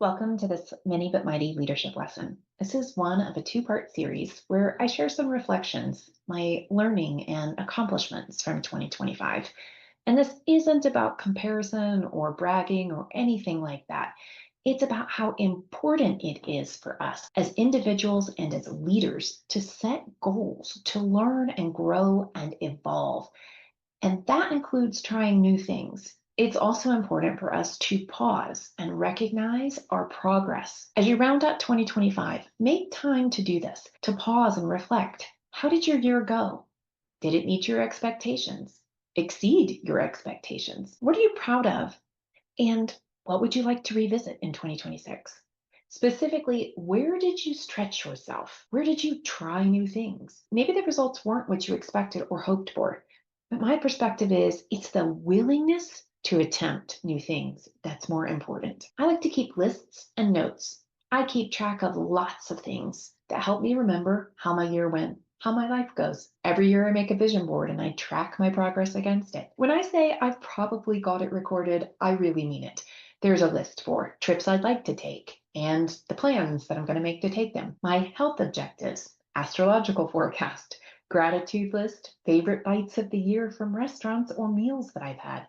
Welcome to this mini but mighty leadership lesson. This is one of a two-part series where I share some reflections, my learning and accomplishments from 2025. And this isn't about comparison or bragging or anything like that. It's about how important it is for us as individuals and as leaders to set goals, to learn and grow and evolve. And that includes trying new things. It's also important for us to pause and recognize our progress. As you round out 2025, make time to do this, to pause and reflect. How did your year go? Did it meet your expectations? Exceed your expectations? What are you proud of? And what would you like to revisit in 2026? Specifically, where did you stretch yourself? Where did you try new things? Maybe the results weren't what you expected or hoped for. But my perspective is it's the willingness to attempt new things that's more important. I like to keep lists and notes. I keep track of lots of things that help me remember how my year went, how my life goes. Every year I make a vision board and I track my progress against it. When I say I've probably got it recorded, I really mean it. There's a list for trips I'd like to take and the plans that I'm going to make to take them, my health objectives, astrological forecast, gratitude list, favorite bites of the year from restaurants or meals that I've had,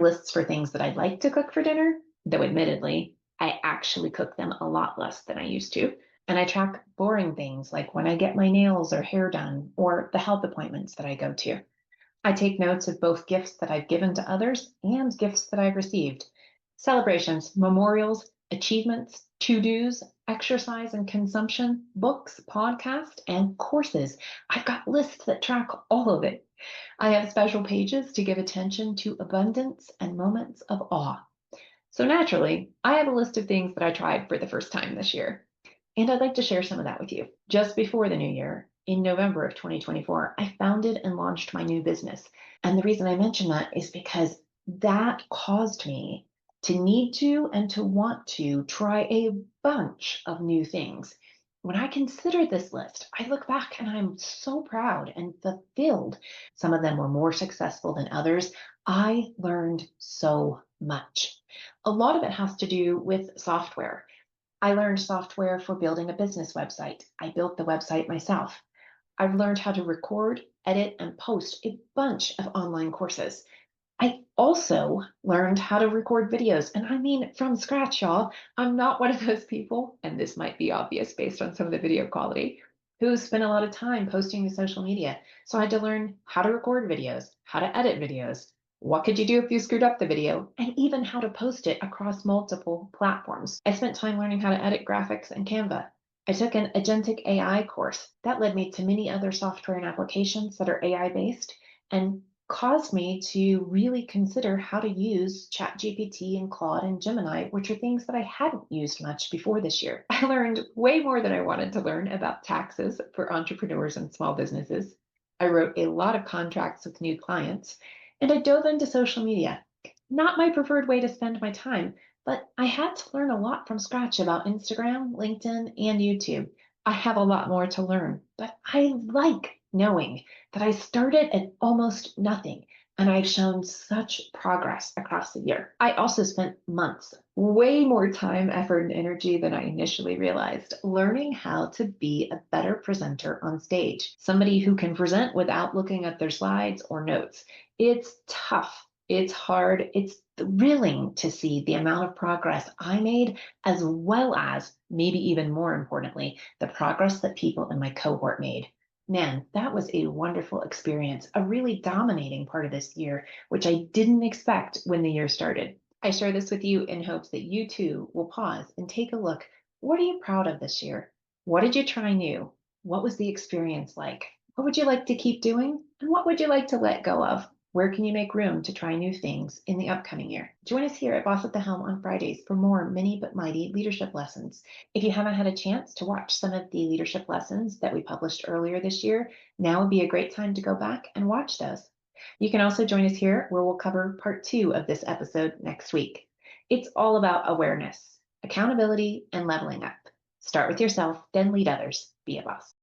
lists for things that I'd like to cook for dinner, though admittedly, I actually cook them a lot less than I used to. And I track boring things like when I get my nails or hair done or the health appointments that I go to. I take notes of both gifts that I've given to others and gifts that I've received. Celebrations, memorials, achievements, to-dos, exercise and consumption, books, podcasts, and courses. I've got lists that track all of it. I have special pages to give attention to abundance and moments of awe. So naturally, I have a list of things that I tried for the first time this year. And I'd like to share some of that with you. Just before the new year, in November of 2024, I founded and launched my new business. And the reason I mention that is because that caused me to need to and to want to try a bunch of new things. When I consider this list, I look back and I'm so proud and fulfilled. Some of them were more successful than others. I learned so much. A lot of it has to do with software. I learned software for building a business website. I built the website myself. I've learned how to record, edit, and post a bunch of online courses. I also learned how to record videos, and I mean from scratch, y'all. I'm not one of those people, and this might be obvious based on some of the video quality, who spend a lot of time posting to social media. So I had to learn how to record videos, how to edit videos, what could you do if you screwed up the video, and even how to post it across multiple platforms. I spent time learning how to edit graphics in Canva. I took an agentic AI course that led me to many other software and applications that are AI based and caused me to really consider how to use ChatGPT and Claude and Gemini, which are things that I hadn't used much before this year. I learned way more than I wanted to learn about taxes for entrepreneurs and small businesses. I wrote a lot of contracts with new clients, and I dove into social media. Not my preferred way to spend my time, but I had to learn a lot from scratch about Instagram, LinkedIn, and YouTube. I have a lot more to learn, but I like knowing that I started at almost nothing and I've shown such progress across the year. I also spent months, way more time, effort, and energy than I initially realized, learning how to be a better presenter on stage, somebody who can present without looking at their slides or notes. It's tough. It's hard. It's thrilling to see the amount of progress I made, as well as, maybe even more importantly, the progress that people in my cohort made. Man, that was a wonderful experience, a really dominating part of this year, which I didn't expect when the year started. I share this with you in hopes that you too will pause and take a look. What are you proud of this year? What did you try new? What was the experience like? What would you like to keep doing? And what would you like to let go of? Where can you make room to try new things in the upcoming year? Join us here at Boss at the Helm on Fridays for more mini but mighty leadership lessons. If you haven't had a chance to watch some of the leadership lessons that we published earlier this year, now would be a great time to go back and watch those. You can also join us here where we'll cover part 2 of this episode next week. It's all about awareness, accountability, and leveling up. Start with yourself, then lead others. Be a boss.